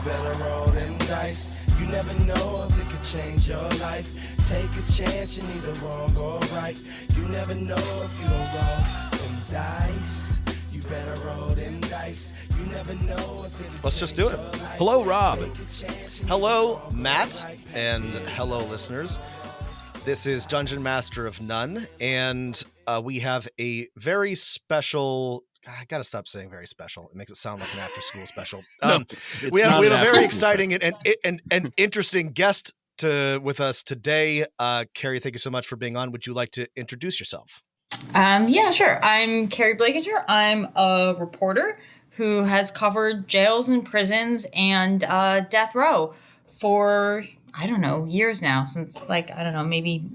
better roll them dice. You never know if it could change your life. Take a chance, you're neither wrong or right. You never know if you don't roll them dice. You better roll them dice. You never know if it could Let's just do it. Hello, Rob. Hello, Matt. And hello, listeners. This is Dungeon Master of None. And we have a very special... I gotta stop saying very special. It makes it sound like an after-school special. We have a very exciting and interesting guest with us today. Keri, thank you so much for being on. Would you like to introduce yourself? Yeah, sure. I'm Keri Blakinger. I'm a reporter who has covered jails and prisons and death row for, I don't know, years now, since maybe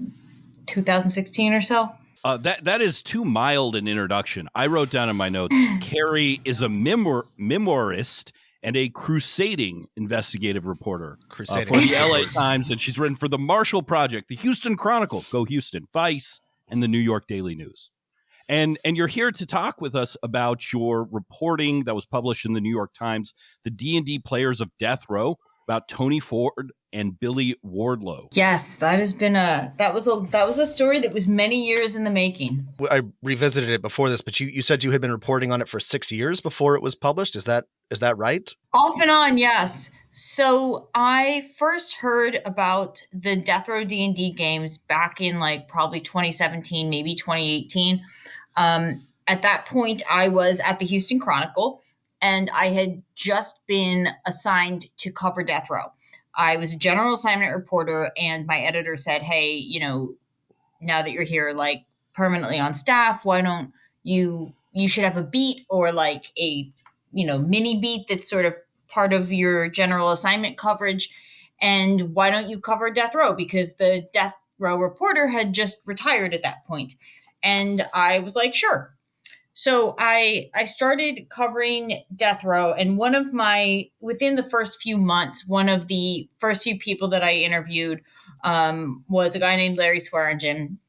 2016 or so. That is too mild an introduction. I wrote down in my notes, Keri is a memoirist and a crusading investigative reporter for the LA Times, and she's written for the Marshall Project, the Houston Chronicle, Go Houston, Vice, and the New York Daily News. And you're here to talk with us about your reporting that was published in the New York Times, the D&D Players of Death Row, about Tony Ford and Billy Wardlow. Yes, that was a story that was many years in the making. I revisited it before this, but you said you had been reporting on it for 6 years before it was published. Is that right? Off and on, yes. So I first heard about the Death Row D&D games back in probably 2017, maybe 2018. At that point, I was at the Houston Chronicle, and I had just been assigned to cover Death Row. I was a general assignment reporter, and my editor said, hey, now that you're here, permanently on staff, why don't you should have a beat or a, mini beat that's sort of part of your general assignment coverage. And why don't you cover Death Row? Because the Death Row reporter had just retired at that point. And I was like, sure. So I started covering Death Row, and within the first few months, one of the first few people that I interviewed was a guy named Larry Swearingen.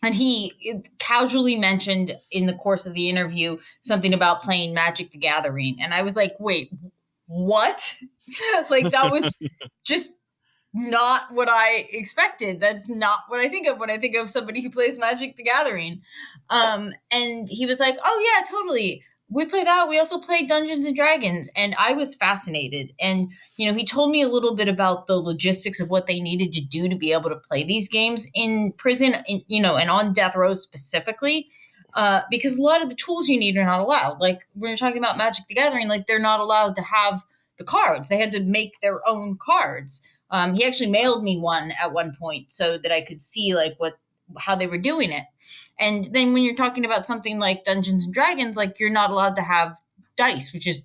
And he casually mentioned in the course of the interview something about playing Magic the Gathering. And I was like, wait, what? That was just not what I expected. That's not what I think of when I think of somebody who plays Magic the Gathering. And he was like, oh yeah, totally. We play that. We also play Dungeons and Dragons. And I was fascinated. And, he told me a little bit about the logistics of what they needed to do to be able to play these games in prison, and on death row specifically, because a lot of the tools you need are not allowed. When you're talking about Magic the Gathering, they're not allowed to have the cards. They had to make their own cards. He actually mailed me one at one point so that I could see how they were doing it. And then when you're talking about something like Dungeons and Dragons, you're not allowed to have dice, which is,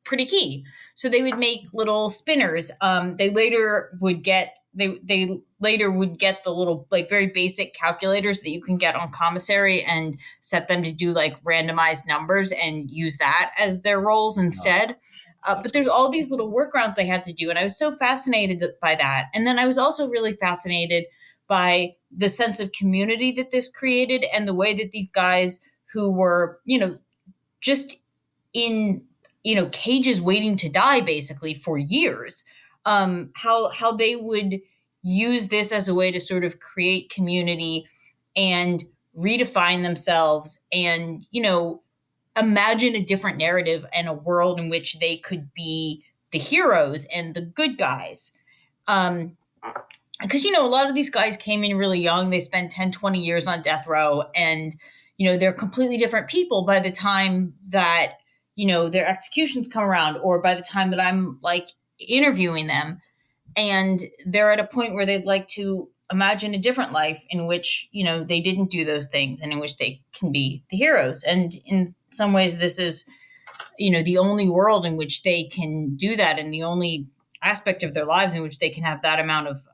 pretty key. So they would make little spinners. They later would get the little very basic calculators that you can get on commissary and set them to do randomized numbers and use that as their rolls instead. But there's all these little workarounds they had to do. And I was so fascinated by that. And then I was also really fascinated by the sense of community that this created and the way that these guys who were, just in, cages waiting to die basically for years, how they would use this as a way to sort of create community and redefine themselves and, imagine a different narrative and a world in which they could be the heroes and the good guys. Because, a lot of these guys came in really young. They spent 10, 20 years on death row, and, they're completely different people by the time that, their executions come around, or by the time that I'm interviewing them. And they're at a point where they'd like to imagine a different life in which, they didn't do those things and in which they can be the heroes. And in some ways, this is, the only world in which they can do that, and the only aspect of their lives in which they can have that amount of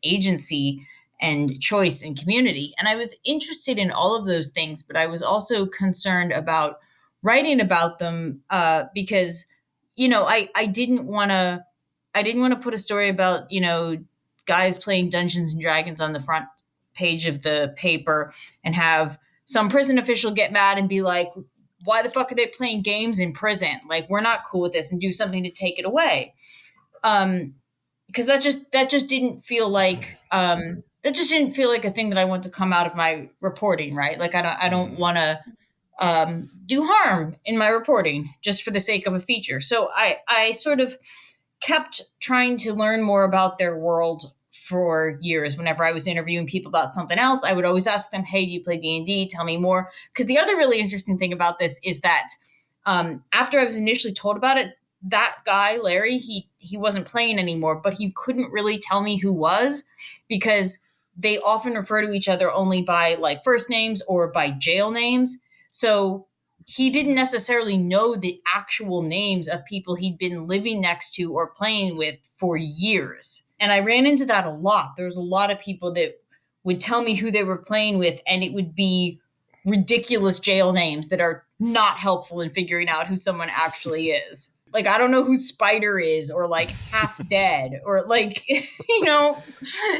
agency and choice and community. And I was interested in all of those things, but I was also concerned about writing about them because, I didn't want to put a story about, guys playing Dungeons and Dragons on the front page of the paper and have some prison official get mad and be like, why the fuck are they playing games in prison? Like, we're not cool with this, and do something to take it away. Because that just didn't feel like a thing that I want to come out of my reporting, right? Like, I don't want to do harm in my reporting just for the sake of a feature. So I sort of kept trying to learn more about their world for years. Whenever I was interviewing people about something else, I would always ask them, hey, do you play D&D? Tell me more. Because the other really interesting thing about this is that after I was initially told about it, that guy, Larry, he wasn't playing anymore, but he couldn't really tell me who was, because they often refer to each other only by like first names or by jail names. So he didn't necessarily know the actual names of people he'd been living next to or playing with for years. And I ran into that a lot. There was a lot of people that would tell me who they were playing with, and it would be ridiculous jail names that are not helpful in figuring out who someone actually is. Like, I don't know who Spider is, or like Half Dead, or like, you know.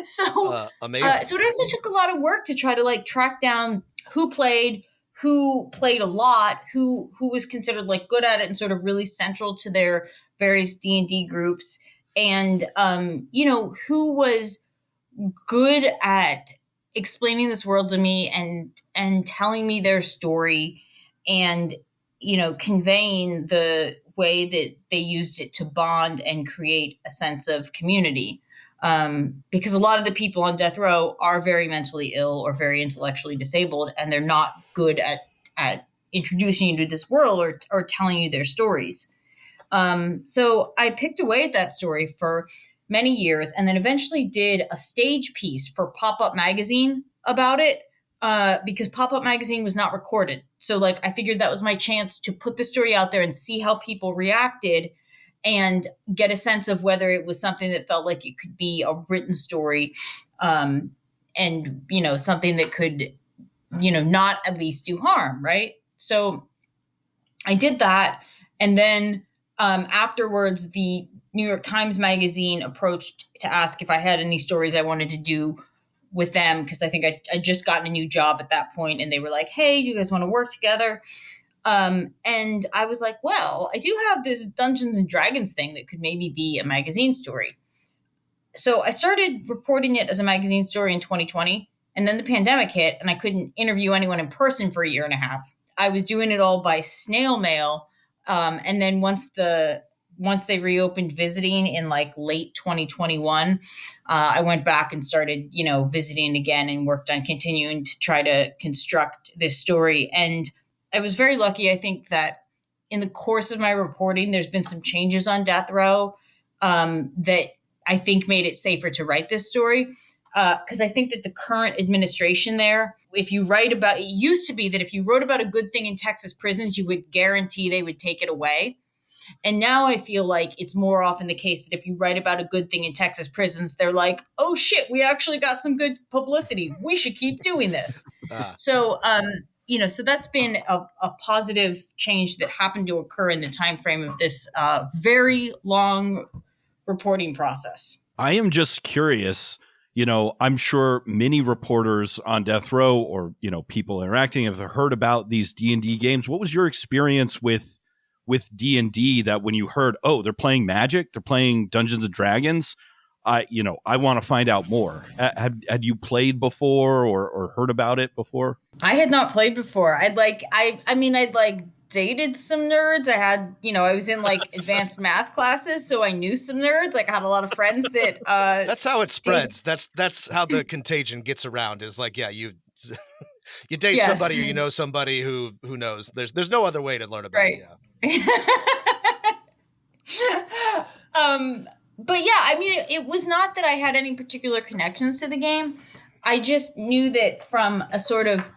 So amazing. So it also took a lot of work to try to like track down who played a lot, who was considered like good at it and sort of really central to their various D&D groups, and you know, who was good at explaining this world to me and telling me their story, and, you know, conveying the way that they used it to bond and create a sense of community. Because a lot of the people on death row are very mentally ill or very intellectually disabled, and they're not good at introducing you to this world or telling you their stories. So I picked away at that story for many years, and then eventually did a stage piece for Pop-Up Magazine about it, because Pop-Up Magazine was not recorded. So like, I figured that was my chance to put the story out there and see how people reacted, and get a sense of whether it was something that felt like it could be a written story, and, you know, something that could, you know, not at least do harm, right? So I did that, and then afterwards, the New York Times Magazine approached to ask if I had any stories I wanted to do with them, because I think I just gotten a new job at that point, and they were like, hey, do you guys want to work together? And I was like, well, I do have this Dungeons and Dragons thing that could maybe be a magazine story. So I started reporting it as a magazine story in 2020, and then the pandemic hit, and I couldn't interview anyone in person for a year and a half. I was doing it all by snail mail. And then once they reopened visiting in like late 2021, I went back and started, you know, visiting again, and worked on continuing to try to construct this story. And I was very lucky, I think, that in the course of my reporting, there's been some changes on death row that I think made it safer to write this story. Because I think that the current administration there, if you write about, it used to be that if you wrote about a good thing in Texas prisons, you would guarantee they would take it away. And now I feel like it's more often the case that if you write about a good thing in Texas prisons, they're like, oh shit, we actually got some good publicity. We should keep doing this. So, you know, so that's been a positive change that happened to occur in the time frame of this very long reporting process. I am just curious. You know, I'm sure many reporters on death row, or, you know, people interacting, have heard about these D&D games. What was your experience with D&D, that when you heard, oh, they're playing Magic, they're playing Dungeons and Dragons, I want to find out more. Had you played before or heard about it before? I had not played before. I'd dated some nerds. I had, you know, I was in like advanced math classes, so I knew some nerds. Like, I had a lot of friends that that's how it spreads. That's how the contagion gets around, is like, yeah, you date somebody, or you know somebody who knows. There's no other way to learn about it. Yeah. But yeah, I mean, it was not that I had any particular connections to the game. I just knew that from a sort of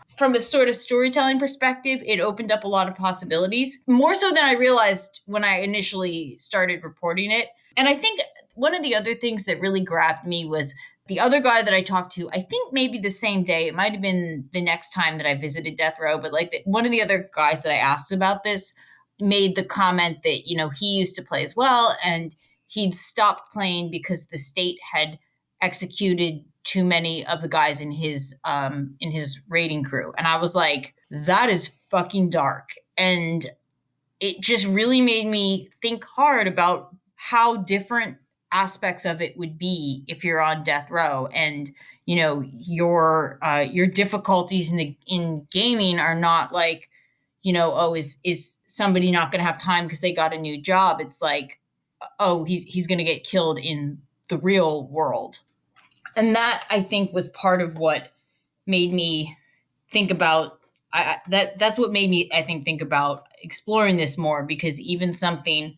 storytelling perspective, it opened up a lot of possibilities, more so than I realized when I initially started reporting it. And I think one of the other things that really grabbed me was the other guy that I talked to, I think maybe the same day, it might have been the next time that I visited death row, but like one of the other guys that I asked about this made the comment that, you know, he used to play as well, and he'd stopped playing because the state had executed too many of the guys in his raiding crew. And I was like, that is fucking dark. And it just really made me think hard about how different aspects of it would be if you're on death row, and your difficulties in gaming are not like, oh, is somebody not going to have time because they got a new job? It's like, oh, he's going to get killed in the real world. And that, I think, was part of what made me think about that's what made me, I think about exploring this more, because even something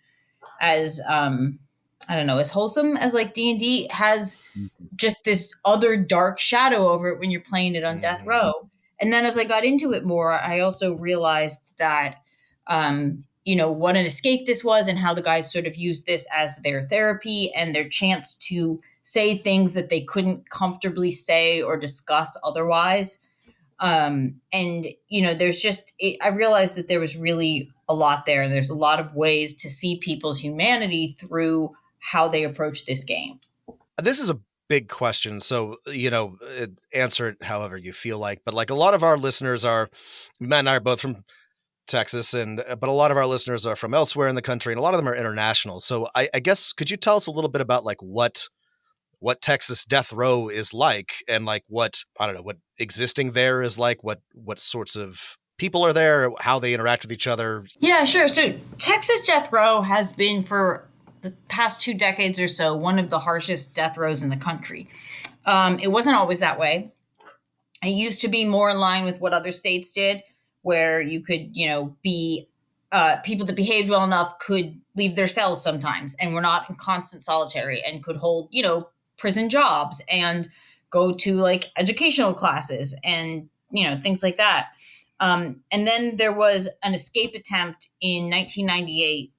as I don't know, as wholesome as like D&D has just this other dark shadow over it when you're playing it on death row. And then as I got into it more, I also realized that what an escape this was, and how the guys sort of used this as their therapy and their chance to say things that they couldn't comfortably say or discuss otherwise. There's just, I realized that there was really a lot there, and there's a lot of ways to see people's humanity through how they approach this game. This is a big question, so answer it however you feel like. But like, a lot of our listeners are, Matt and I are both from Texas, but a lot of our listeners are from elsewhere in the country, and a lot of them are international. So I guess, could you tell us a little bit about like what Texas death row is like, and like what existing there is like, what sorts of people are there, how they interact with each other? Yeah, sure. So Texas death row has been, for the past 2 decades or so, one of the harshest death rows in the country. It wasn't always that way. It used to be more in line with what other states did, where you could, be people that behaved well enough could leave their cells sometimes and were not in constant solitary, and could hold, prison jobs and go to like educational classes and, things like that. And then there was an escape attempt in 1998.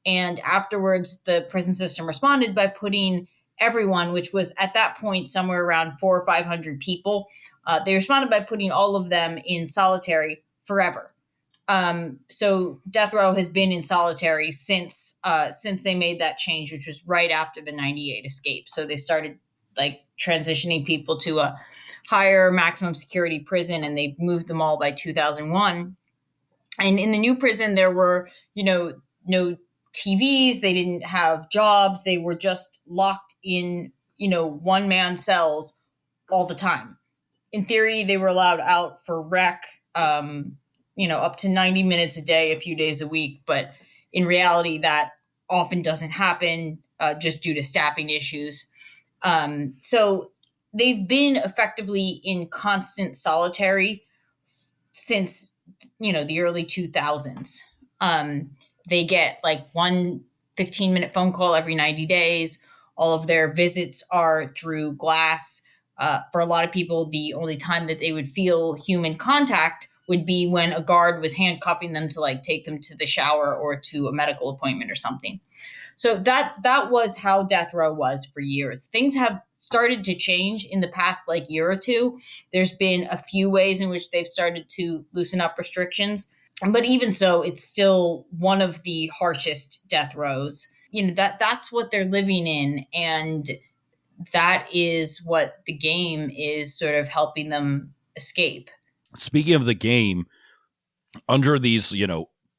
And afterwards, the prison system responded by putting everyone, which was at that point somewhere around 400 or 500 people, they responded by putting all of them in solitary forever. So death row has been in solitary since they made that change, which was right after the 98 escape. So they started like transitioning people to a higher maximum security prison, and they moved them all by 2001. And in the new prison, there were, no TVs. They didn't have jobs. They were just locked in, one-man cells all the time. In theory, they were allowed out for rec, up to 90 minutes a day, a few days a week. But in reality, that often doesn't happen just due to staffing issues. So they've been effectively in constant solitary since, the early 2000s. They get like one 15-minute phone call every 90 days. All of their visits are through glass. For a lot of people, the only time that they would feel human contact would be when a guard was handcuffing them to like take them to the shower or to a medical appointment or something. So that was how death row was for years. Things have started to change in the past like year or two. There's been a few ways in which they've started to loosen up restrictions. But even so, it's still one of the harshest death rows. That's what they're living in. And that is what the game is sort of helping them escape. Speaking of the game, under these,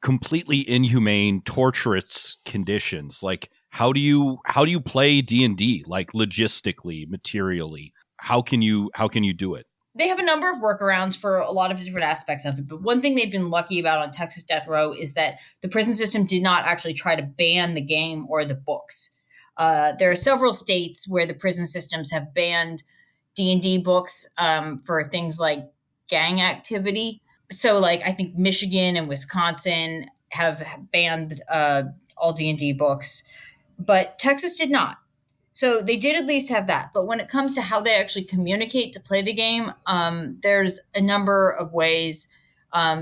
completely inhumane, torturous conditions, like how do you play D&D, like logistically, materially? How can you do it? They have a number of workarounds for a lot of different aspects of it. But one thing they've been lucky about on Texas Death Row is that the prison system did not actually try to ban the game or the books. There are several states where the prison systems have banned D&D books for things like gang activity. So like I think Michigan and Wisconsin have banned all D&D books, but Texas did not. So they did at least have that. But when it comes to how they actually communicate to play the game, there's a number of ways,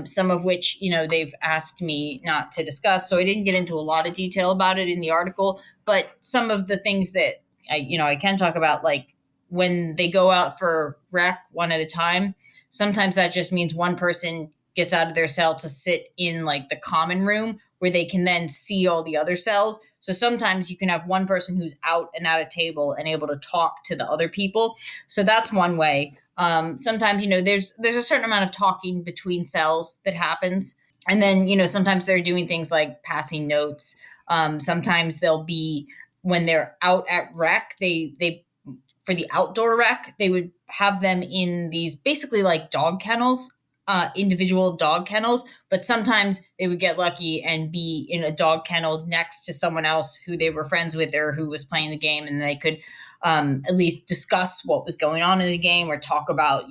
some of which, they've asked me not to discuss. So I didn't get into a lot of detail about it in the article. But some of the things that I can talk about, like when they go out for rec one at a time, sometimes that just means one person gets out of their cell to sit in like the common room where they can then see all the other cells. So sometimes you can have one person who's out and at a table and able to talk to the other people. So that's one way. Sometimes, there's a certain amount of talking between cells that happens. And then, sometimes they're doing things like passing notes. Sometimes they'll be, when they're out at rec, they for the outdoor rec, they would have them in these basically like dog kennels, individual dog kennels. But sometimes they would get lucky and be in a dog kennel next to someone else who they were friends with or who was playing the game, and they could at least discuss what was going on in the game or talk about,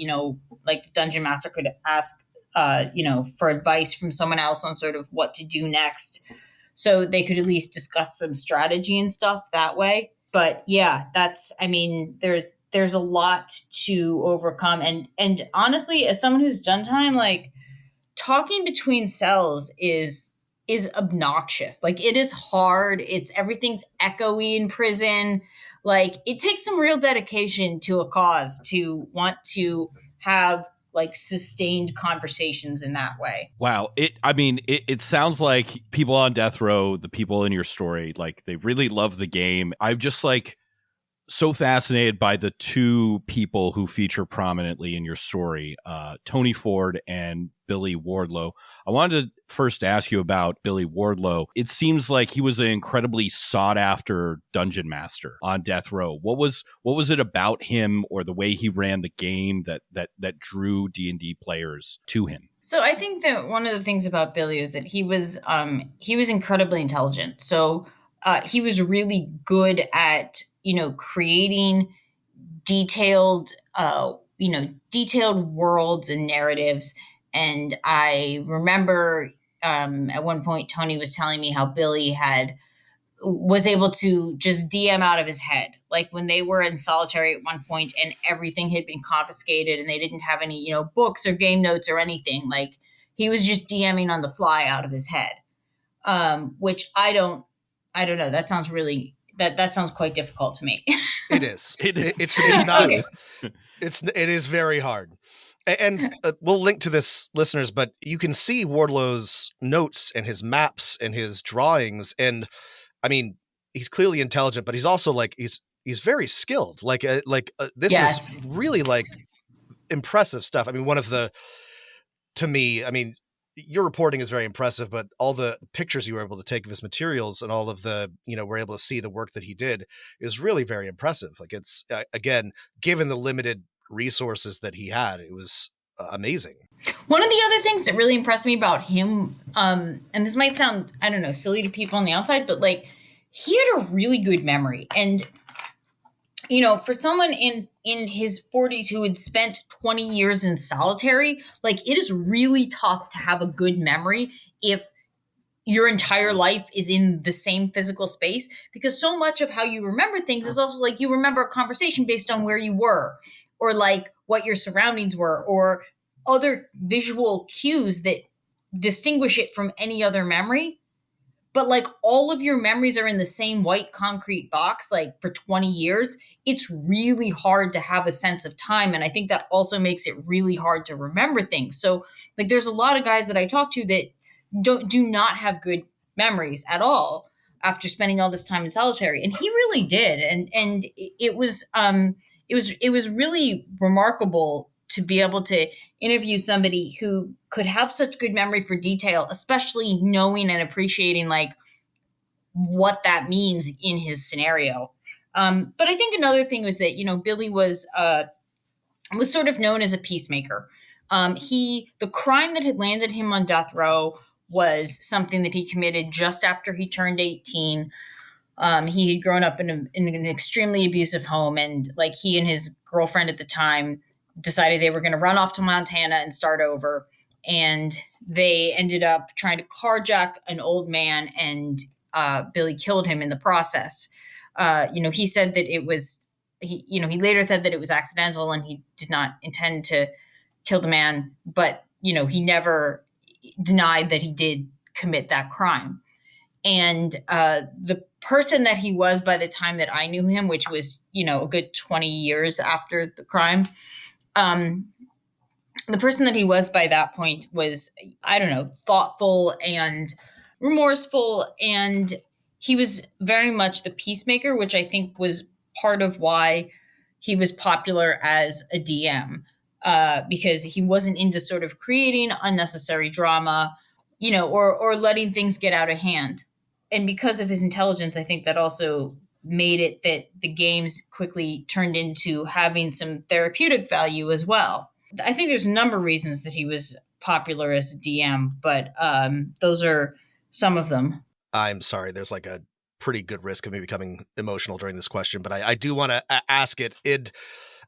like the dungeon master could ask, for advice from someone else on sort of what to do next. So they could at least discuss some strategy and stuff that way. But yeah, there's a lot to overcome. And honestly, as someone who's done time, like talking between cells is obnoxious. Like it is hard. Everything's echoey in prison. Like it takes some real dedication to a cause to want to have like sustained conversations in that way. Wow. It sounds like people on death row, the people in your story, like they really love the game. I'm just like so fascinated by the two people who feature prominently in your story, Tony Ford and Billy Wardlow. I wanted to first ask you about Billy Wardlow. It seems like he was an incredibly sought after dungeon master on death row. What was it about him or the way he ran the game that drew D&D players to him? So I think that one of the things about Billy is that he was incredibly intelligent. So he was really good at creating detailed worlds and narratives. And I remember at one point Tony was telling me how Billy was able to just DM out of his head, like when they were in solitary at one point and everything had been confiscated and they didn't have any books or game notes or anything. Like he was just DMing on the fly out of his head, which I don't know. That sounds really that sounds quite difficult to me. It is. It's not. Okay. It is very hard. And we'll link to this, listeners, but you can see Wardlow's notes and his maps and his drawings. And I mean, he's clearly intelligent, but he's also like, he's very skilled. This Yes. is really like impressive stuff. I mean, to me, your reporting is very impressive, but all the pictures you were able to take of his materials and all of the, we're able to see the work that he did is really very impressive. Like it's, again, given the limited resources that he had, it was amazing. One of the other things that really impressed me about him, and this might sound, I don't know, silly to people on the outside, but like he had a really good memory. And, for someone in his 40s who had spent 20 years in solitary, like it is really tough to have a good memory if your entire life is in the same physical space, because so much of how you remember things is also like you remember a conversation based on where you were or like what your surroundings were or other visual cues that distinguish it from any other memory. But like all of your memories are in the same white concrete box, like for 20 years, it's really hard to have a sense of time. And I think that also makes it really hard to remember things. So like there's a lot of guys that I talk to that do not have good memories at all after spending all this time in solitary. And he really did. And it was really remarkable to be able to interview somebody who could have such good memory for detail, especially knowing and appreciating like what that means in his scenario. But I think another thing was that, Billy was sort of known as a peacemaker. The crime that had landed him on death row was something that he committed just after he turned 18. He had grown up in an extremely abusive home, and like he and his girlfriend at the time decided they were going to run off to Montana and start over. And they ended up trying to carjack an old man, and Billy killed him in the process. He said that it was, he later said that it was accidental and he did not intend to kill the man, but, he never denied that he did commit that crime. And the person that he was by the time that I knew him, which was, a good 20 years after the crime, the person that he was by that point was, I don't know, thoughtful and remorseful. And he was very much the peacemaker, which I think was part of why he was popular as a DM, because he wasn't into sort of creating unnecessary drama or letting things get out of hand. And because of his intelligence, I think that also made it that the games quickly turned into having some therapeutic value as well. I think there's a number of reasons that he was popular as a DM, but those are some of them. I'm sorry, there's like a pretty good risk of me becoming emotional during this question, but I do want to ask it.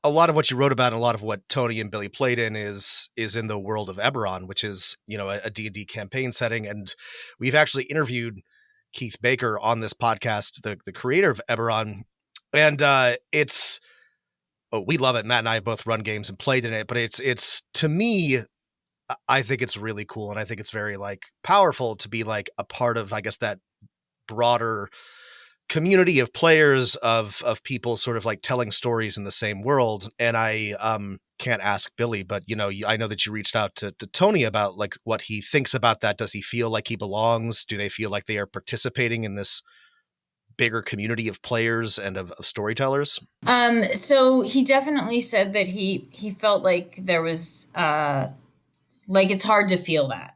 A lot of what you wrote about and a lot of what Tony and Billy played in is in the world of Eberron, which is, a D&D campaign setting. And we've actually interviewed Keith Baker on this podcast, the creator of Eberron. And we love it. Matt and I have both run games and played in it, but it's to me, I think it's really cool. And I think it's very like powerful to be like a part of, I guess, that broader community of players, of people sort of like telling stories in the same world. And I can't ask Billy, but I know that you reached out to Tony about like what he thinks about that. Does he feel like he belongs? Do they feel like they are participating in this bigger community of players and of storytellers? So he definitely said that he felt like there was like it's hard to feel that.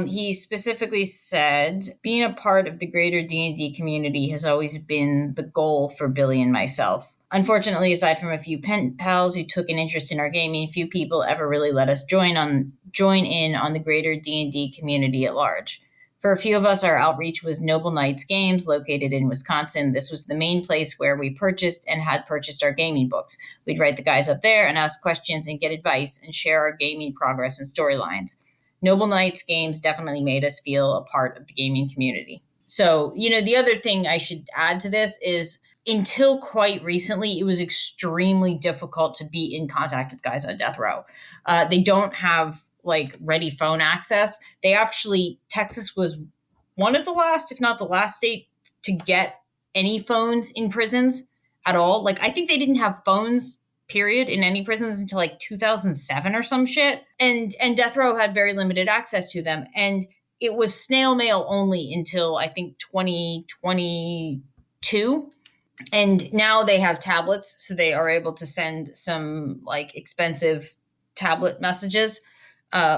He specifically said, being a part of the greater D&D community has always been the goal for Billy and myself. Unfortunately, aside from a few pen pals who took an interest in our gaming, few people ever really let us join in on the greater D&D community at large. For a few of us, our outreach was Noble Knights Games, located in Wisconsin. This was the main place where we purchased and had purchased our gaming books. We'd write the guys up there and ask questions and get advice and share our gaming progress and storylines. Noble Knights Games definitely made us feel a part of the gaming community. So, the other thing I should add to this is until quite recently, it was extremely difficult to be in contact with guys on death row. They don't have like ready phone access. Texas was one of the last, if not the last state to get any phones in prisons at all. Like, I think they didn't have phones period in any prisons until like 2007 or some shit. And death row had very limited access to them. And it was snail mail only until I think 2022. And now they have tablets, so they are able to send some like expensive tablet messages,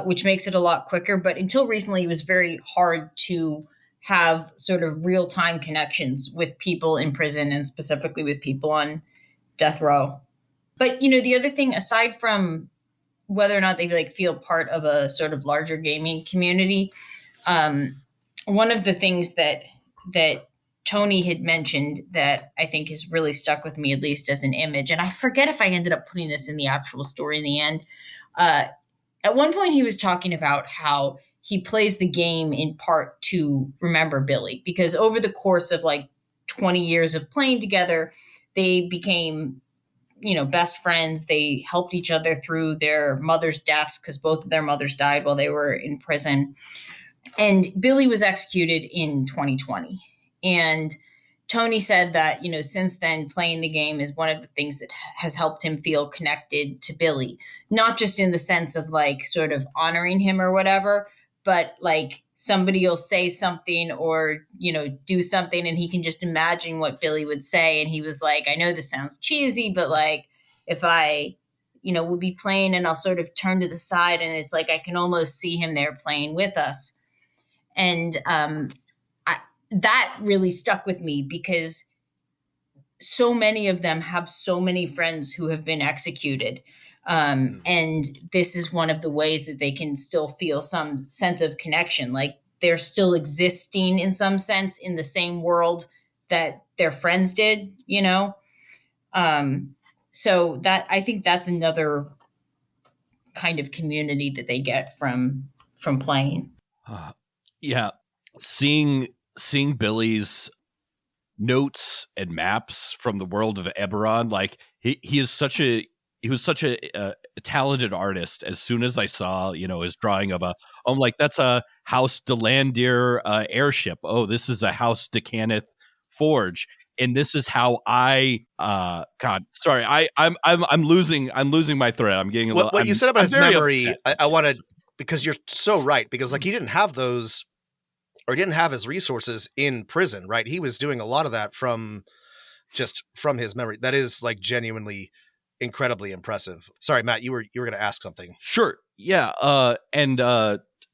which makes it a lot quicker. But until recently, it was very hard to have sort of real-time connections with people in prison and specifically with people on death row. But, the other thing, aside from whether or not they like feel part of a sort of larger gaming community, one of the things that Tony had mentioned that I think has really stuck with me, at least as an image, and I forget if I ended up putting this in the actual story in the end. At one point, he was talking about how he plays the game in part to remember Billy, because over the course of like 20 years of playing together, they became best friends. They helped each other through their mother's deaths because both of their mothers died while they were in prison. And Billy was executed in 2020. And Tony said that, since then, playing the game is one of the things that has helped him feel connected to Billy, not just in the sense of like sort of honoring him or whatever, but like somebody will say something or, do something and he can just imagine what Billy would say. And he was like, I know this sounds cheesy, but like if I, would be playing and I'll sort of turn to the side and it's like I can almost see him there playing with us. And that really stuck with me because so many of them have so many friends who have been executed. And this is one of the ways that they can still feel some sense of connection. Like they're still existing in some sense in the same world that their friends did, So that, I think that's another kind of community that they get from playing. Yeah. Seeing Billy's notes and maps from the world of Eberron, like he was such a talented artist. As soon as I saw, his drawing of I'm like, that's a House de Landier airship. Oh, this is a House de Cannith forge. And this is how God, sorry, I'm losing my thread. I'm getting a little. What you said about his memory, I want to, because you're so right. Because like he didn't have those, or he didn't have his resources in prison, right? He was doing a lot of that from his memory. That is like genuinely incredibly impressive. Sorry, Matt, you were going to ask something. Sure. Yeah. And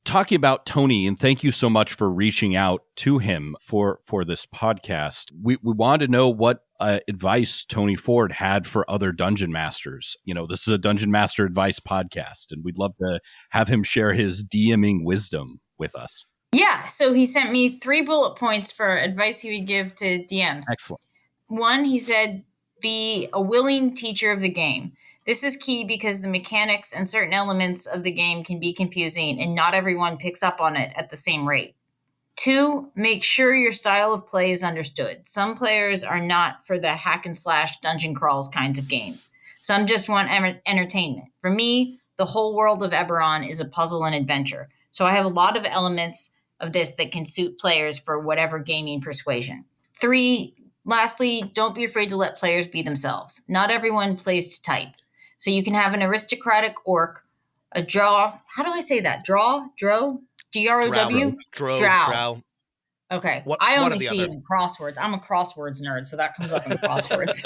talking about Tony, and thank you so much for reaching out to him for this podcast. We wanted to know what advice Tony Ford had for other dungeon masters. This is a Dungeon Master Advice podcast, and we'd love to have him share his DMing wisdom with us. Yeah, so he sent me 3 bullet points for advice he would give to DMs. Excellent. 1, he said, be a willing teacher of the game. This is key because the mechanics and certain elements of the game can be confusing and not everyone picks up on it at the same rate. 2, make sure your style of play is understood. Some players are not for the hack and slash dungeon crawls kinds of games. Some just want entertainment. For me, the whole world of Eberron is a puzzle and adventure. So I have a lot of elements of this that can suit players for whatever gaming persuasion. 3, lastly, don't be afraid to let players be themselves. Not everyone plays to type. So you can have an aristocratic orc, a drow. How do I say that? Drow? Drow? Drow. Okay. I only see it in crosswords. I'm a crosswords nerd, so that comes up in crosswords.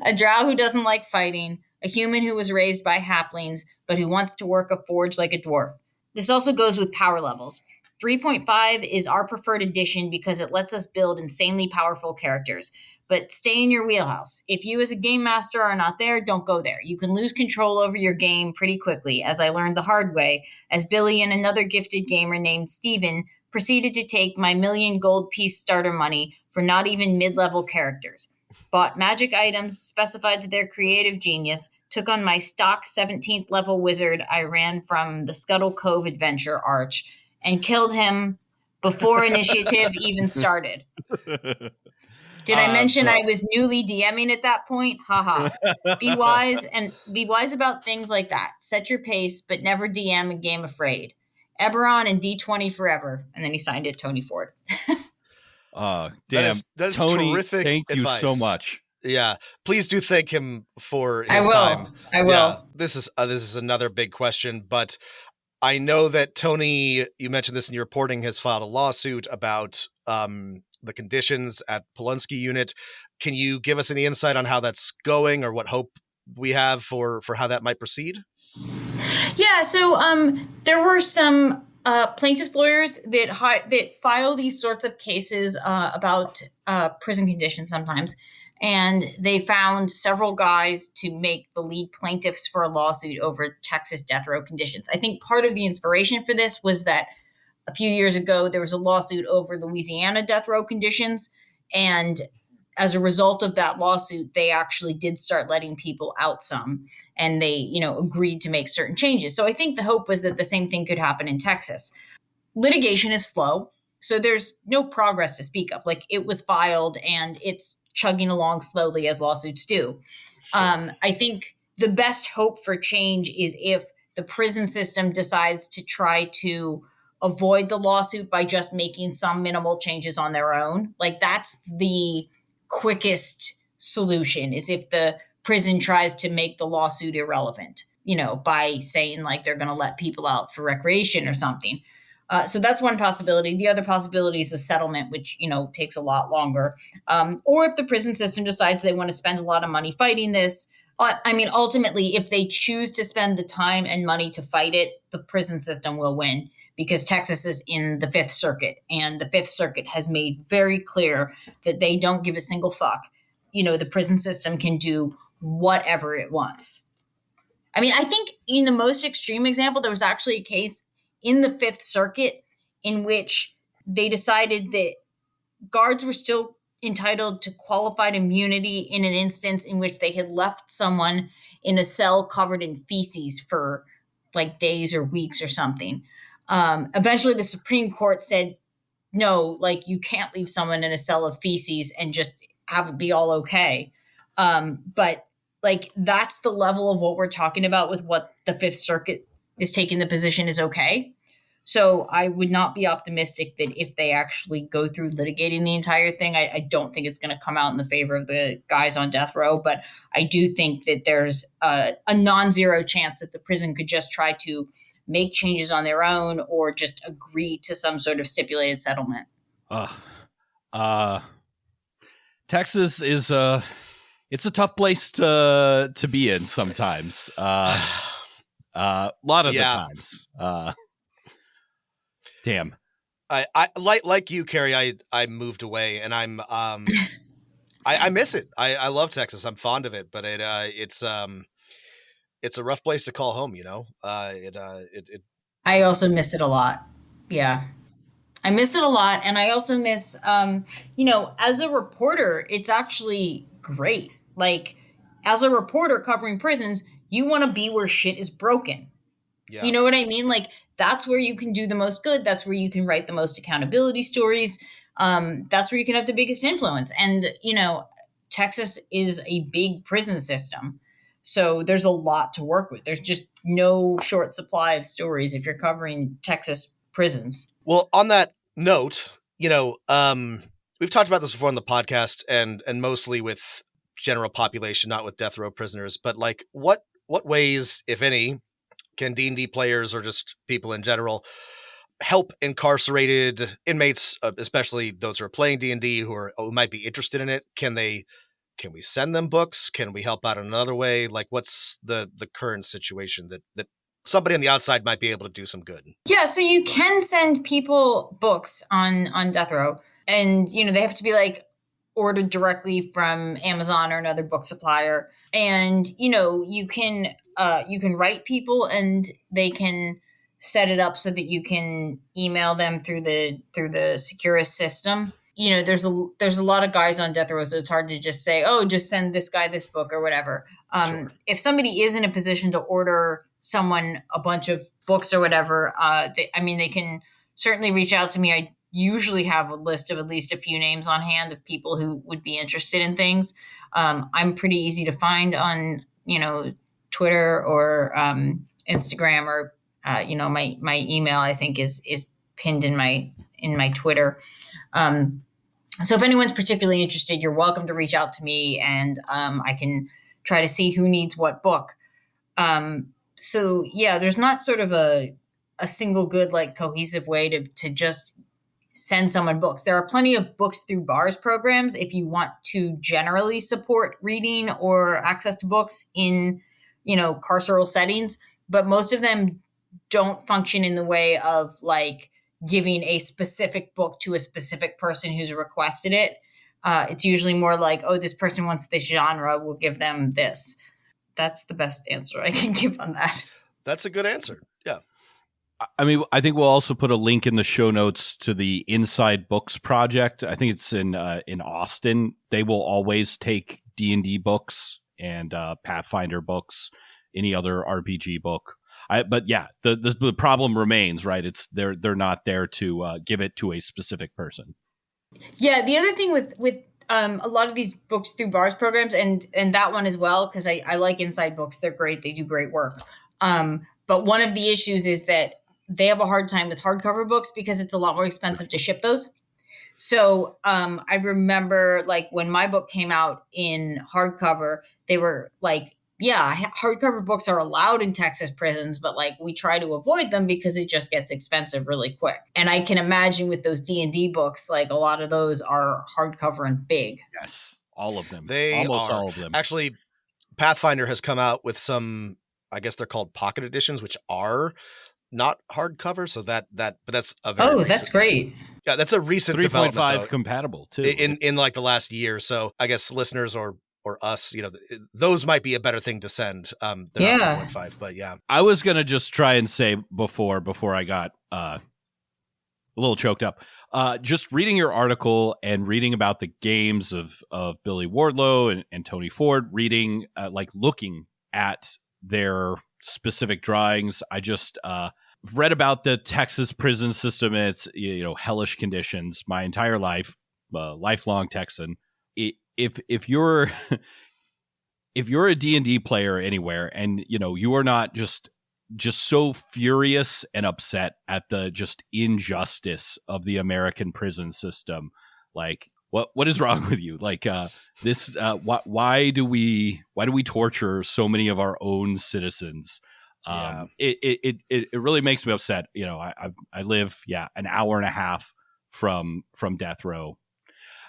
A drow who doesn't like fighting, a human who was raised by halflings, but who wants to work a forge like a dwarf. This also goes with power levels. 3.5 is our preferred edition because it lets us build insanely powerful characters. But stay in your wheelhouse. If you as a game master are not there, don't go there. You can lose control over your game pretty quickly, as I learned the hard way, as Billy and another gifted gamer named Steven proceeded to take my 1,000,000 gold piece starter money for not even mid-level characters. Bought magic items specified to their creative genius, took on my stock 17th level wizard I ran from the Scuttle Cove adventure arch, and killed him before initiative even started. Did I mention I was newly DMing at that point? Haha. Be wise about things like that. Set your pace, but never DM a game afraid. Eberron and D20 forever. And then he signed it Tony Ford. Damn. That is Tony, terrific thank advice. you so much. Yeah. Please do thank him for his time. I will. Yeah, this is another big question, but I know that Tony, you mentioned this in your reporting, has filed a lawsuit about the conditions at Polonsky unit. Can you give us any insight on how that's going or what hope we have for how that might proceed? Yeah, so there were some plaintiffs' lawyers that file these sorts of cases about prison conditions sometimes, and they found several guys to make the lead plaintiffs for a lawsuit over Texas death row conditions. I think part of the inspiration for this was that a few years ago, there was a lawsuit over Louisiana death row conditions. And as a result of that lawsuit, they actually did start letting people out some. And they, agreed to make certain changes. So I think the hope was that the same thing could happen in Texas. Litigation is slow. So there's no progress to speak of. Like, it was filed and it's chugging along slowly as lawsuits do. Sure. I think the best hope for change is if the prison system decides to try to avoid the lawsuit by just making some minimal changes on their own. Like, that's the quickest solution, is if the prison tries to make the lawsuit irrelevant, by saying like they're going to let people out for recreation or something. So that's one possibility. The other possibility is a settlement, which, takes a lot longer. Or if the prison system decides they want to spend a lot of money fighting this. Ultimately, if they choose to spend the time and money to fight it, the prison system will win because Texas is in the Fifth Circuit, and the Fifth Circuit has made very clear that they don't give a single fuck. The prison system can do whatever it wants. I think in the most extreme example, there was actually a case in the Fifth Circuit in which they decided that guards were still entitled to qualified immunity in an instance in which they had left someone in a cell covered in feces for like days or weeks or something. Eventually the Supreme Court said, no, like, you can't leave someone in a cell of feces and just have it be all okay. But like, that's the level of what we're talking about with what the Fifth Circuit is taking the position is okay. So I would not be optimistic that if they actually go through litigating the entire thing, I don't think it's going to come out in the favor of the guys on death row. But I do think that there's a non-zero chance that the prison could just try to make changes on their own or just agree to some sort of stipulated settlement. Texas is it's a tough place to be in sometimes. A lot of the times. Damn. I like you, Keri. I moved away, and I'm I miss it. I love Texas. I'm fond of it, but it's a rough place to call home. You know, I also miss it a lot. Yeah. I miss it a lot. And I also miss, as a reporter, it's actually great. Like, as a reporter covering prisons, you want to be where shit is broken. Yeah. You know what I mean? Like, that's where you can do the most good. That's where you can write the most accountability stories. That's where you can have the biggest influence. And, Texas is a big prison system. So there's a lot to work with. There's just no short supply of stories if you're covering Texas prisons. Well, on that note, we've talked about this before on the podcast, and mostly with general population, not with death row prisoners. But like, what ways, if any, can D&D players or just people in general help incarcerated inmates, especially those who are playing D&D who might be interested in it? Can we send them books? Can we help out in another way? Like, what's the current situation that somebody on the outside might be able to do some good? Yeah, so you can send people books on death row, and they have to be like ordered directly from Amazon or another book supplier. And you can write people, and they can set it up so that you can email them through the Securus system. There's a lot of guys on death row, so it's hard to just say, oh, just send this guy this book or whatever. Sure. If somebody is in a position to order someone a bunch of books or whatever, they can certainly reach out to me. I usually have a list of at least a few names on hand of people who would be interested in things. I'm pretty easy to find on, Twitter or Instagram, or my email, I think is pinned in my Twitter. So if anyone's particularly interested, you're welcome to reach out to me, and I can try to see who needs what book. So yeah, there's not sort of a single good, like, cohesive way to just send someone books. There are plenty of books through bars programs if you want to generally support reading or access to books in, carceral settings, but most of them don't function in the way of like giving a specific book to a specific person who's requested it. It's usually more like, oh, this person wants this genre, we'll give them this. That's the best answer I can give on that. That's a good answer. Yeah. I mean, I think we'll also put a link in the show notes to the Inside Books project. I think it's in Austin. They will always take D&D books and Pathfinder books, any other RPG book. But yeah, the problem remains, right? It's they're not there to give it to a specific person. Yeah, the other thing with a lot of these books through bars programs, and that one as well, because I like Inside Books. They're great. They do great work. But one of the issues is that they have a hard time with hardcover books because it's a lot more expensive to ship those. So I remember, like, when my book came out in hardcover, they were like, yeah, hardcover books are allowed in Texas prisons, but like we try to avoid them because it just gets expensive really quick. And I can imagine with those D&D books, like a lot of those are hardcover and big. Yes, all of them. Almost all of them. Actually, Pathfinder has come out with some, I guess they're called pocket editions, which are not hardcover. So but that's a very that's great. Yeah, that's a recent 3.5 compatible too. In like the last year. So I guess listeners or us, those might be a better thing to send than 3.5. But yeah, I was gonna just try and say before I got a little choked up. Just reading your article and reading about the games of Billy Wardlow and Tony Ford, reading looking at their specific drawings. I just read about the Texas prison system and its hellish conditions my entire life, lifelong Texan. If you're a D&D player anywhere, and you are not just so furious and upset at the just injustice of the American prison system, like what is wrong with you? Like this why do we torture so many of our own citizens? It really makes me upset. I live an hour and a half from death row.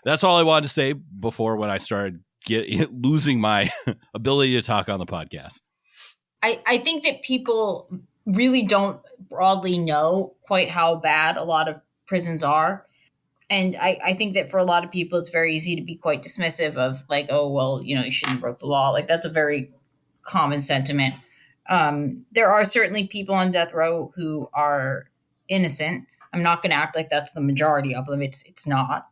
That's all I wanted to say before when I started losing my ability to talk on the podcast. I think that people really don't broadly know quite how bad a lot of prisons are. And I think that for a lot of people, it's very easy to be quite dismissive of like, oh, well, you shouldn't have broke the law. Like that's a very common sentiment. There are certainly people on death row who are innocent. I'm not going to act like that's the majority of them. It's not.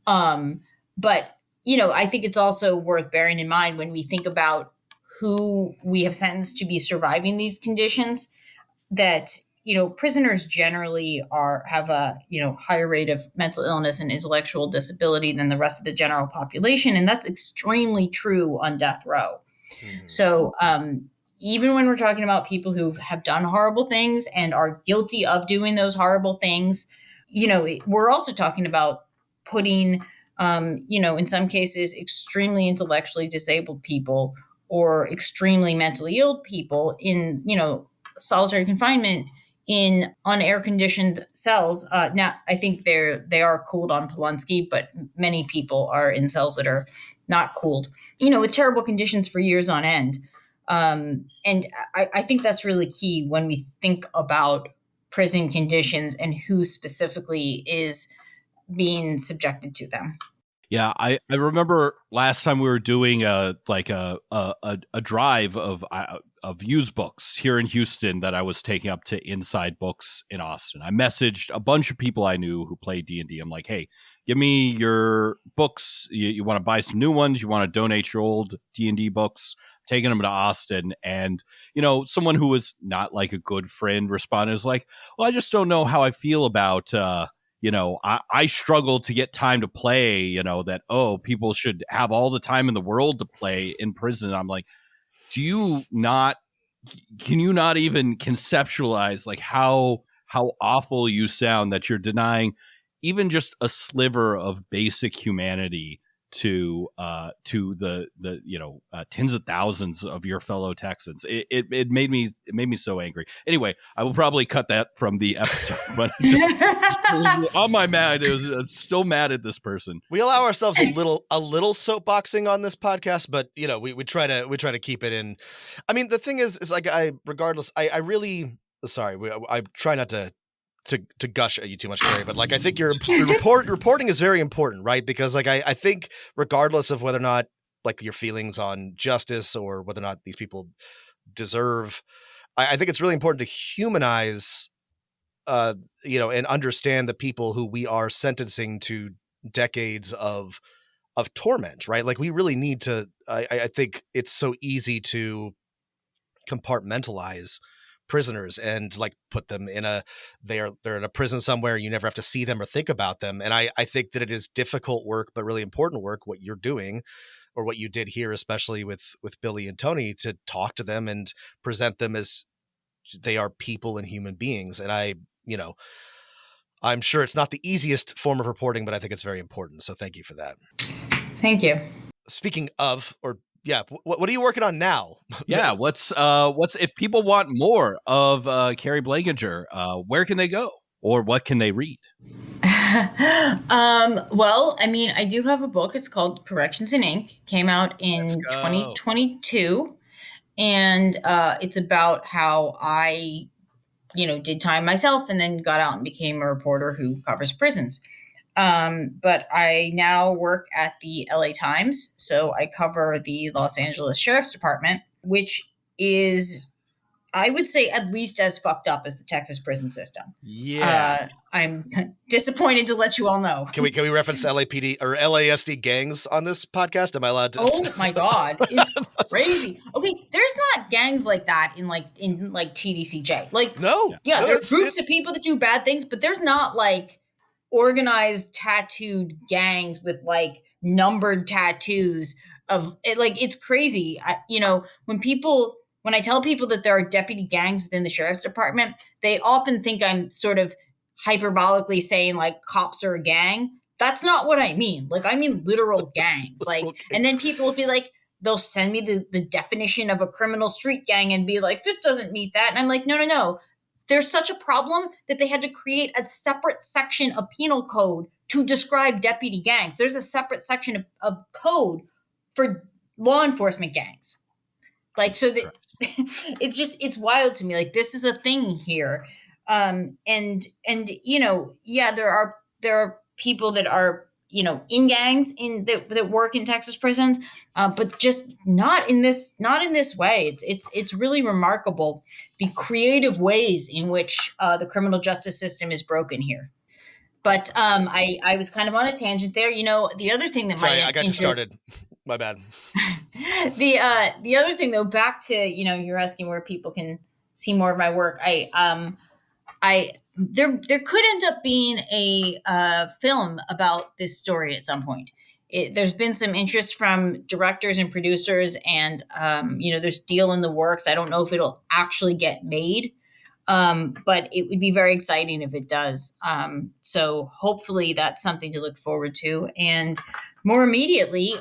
But I think it's also worth bearing in mind when we think about who we have sentenced to be surviving these conditions, that prisoners generally have a higher rate of mental illness and intellectual disability than the rest of the general population, and that's extremely true on death row. Mm-hmm. So even when we're talking about people who have done horrible things and are guilty of doing those horrible things, we're also talking about putting in some cases extremely intellectually disabled people or extremely mentally ill people in solitary confinement in unair-conditioned cells. Now, I think they are cooled on Polonsky, but many people are in cells that are not cooled, with terrible conditions for years on end. And I think that's really key when we think about prison conditions and who specifically is being subjected to them. Yeah, I remember last time we were doing a drive of used books here in Houston that I was taking up to Inside Books in Austin. I messaged a bunch of people I knew who play D&D. I'm like, hey, give me your books. You want to buy some new ones? You want to donate your old D&D books? Taking them to Austin, and someone who was not like a good friend responded is like, well, I just don't know how I feel about I struggle to get time to play, that, oh, people should have all the time in the world to play in prison. I'm like, can you not even conceptualize like how awful you sound that you're denying even just a sliver of basic humanity to the tens of thousands of your fellow Texans. It made me so angry. Anyway, I will probably cut that from the episode, but just on my mad, I'm still mad at this person. We allow ourselves a little soapboxing on this podcast, but we try to keep it in. I mean, the thing is like I really I try not to gush at you too much, Keri, but like I think your reporting is very important, right? Because like I think regardless of whether or not like your feelings on justice or whether or not these people deserve, I think it's really important to humanize, and understand the people who we are sentencing to decades of torment, right? Like we really need to. I think it's so easy to compartmentalize prisoners and like put them in they're in a prison somewhere. You never have to see them or think about them. And I think that it is difficult work, but really important work, what you're doing or what you did here, especially with Billy and Tony, to talk to them and present them as they are people and human beings. And I'm sure it's not the easiest form of reporting, but I think it's very important. So thank you for that. Thank you. Speaking of, yeah, what are you working on now? Yeah, what's if people want more of Keri Blakinger, where can they go or what can they read? Well, I mean, I do have a book. It's called Corrections in Ink. Came out in 2022, and it's about how I, did time myself and then got out and became a reporter who covers prisons. But I now work at the LA Times. So I cover the Los Angeles Sheriff's Department, which is, I would say, at least as fucked up as the Texas prison system. Yeah. I'm disappointed to let you all know. Can we reference LAPD or LASD gangs on this podcast? Am I allowed to? Oh my God. It's crazy. Okay. There's not gangs like that in TDCJ. Like, no. Yeah. No, there are groups of people that do bad things, but there's not like organized tattooed gangs with like numbered tattoos of it. Like, it's crazy. When I tell people that there are deputy gangs within the sheriff's department, they often think I'm sort of hyperbolically saying like cops are a gang. That's not what I mean. Like, I mean literal gangs. Like, okay. And then people will be like, they'll send me the definition of a criminal street gang and be like, this doesn't meet that. And I'm like, no. There's such a problem that they had to create a separate section of penal code to describe deputy gangs. There's a separate section of code for law enforcement gangs. Like, so that it's wild to me. Like, this is a thing here. And there are people that are, in gangs that work in Texas prisons, but just not in this way. It's really remarkable the creative ways in which the criminal justice system is broken here. But I was kind of on a tangent there. The other thing that Sorry, I got you started. My bad. The other thing, though, back to, you're asking where people can see more of my work. There could end up being a film about this story at some point. There's been some interest from directors and producers, and there's deal in the works. I don't know if it'll actually get made, but it would be very exciting if it does. So hopefully that's something to look forward to. And more immediately,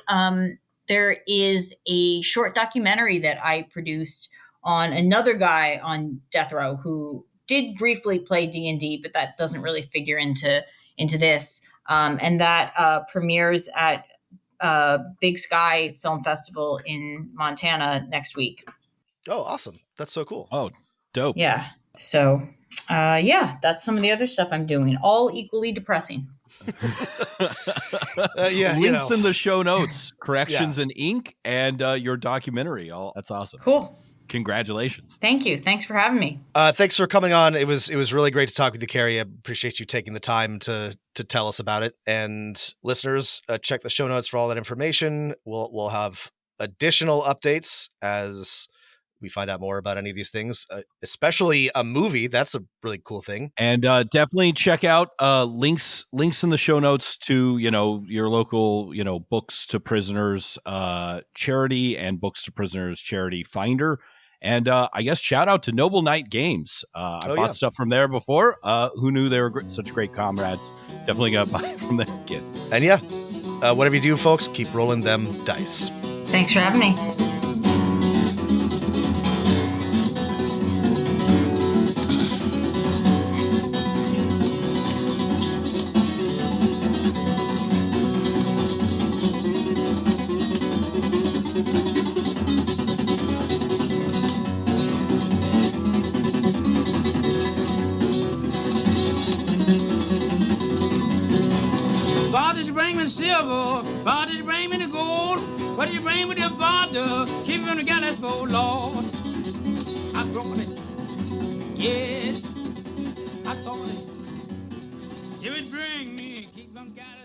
there is a short documentary that I produced on another guy on death row who did briefly play D&D, but that doesn't really figure into this. And that premieres at Big Sky Film Festival in Montana next week. Oh, awesome. That's so cool. Oh, dope. Yeah. So, that's some of the other stuff I'm doing, all equally depressing. Links in the show notes, corrections in ink, and your documentary. That's awesome. Cool. Congratulations. Thank you. Thanks for having me. Thanks for coming on. It was really great to talk with you, Keri. I appreciate you taking the time to tell us about it. And listeners, check the show notes for all that information. We'll have additional updates as we find out more about any of these things, especially a movie. That's a really cool thing. And definitely check out links in the show notes to, your local, Books to Prisoners charity and Books to Prisoners charity finder. And I guess shout out to Noble Knight Games. I bought stuff from there before. Who knew they were such great comrades? Definitely got to buy it from there again. And whatever you do, folks, keep rolling them dice. Thanks for having me. Father, did you bring me the gold? What did you bring with your father? Keep on the gallows for Lord. I brought it. Yes, I thought it. You would bring me, keep on gallows.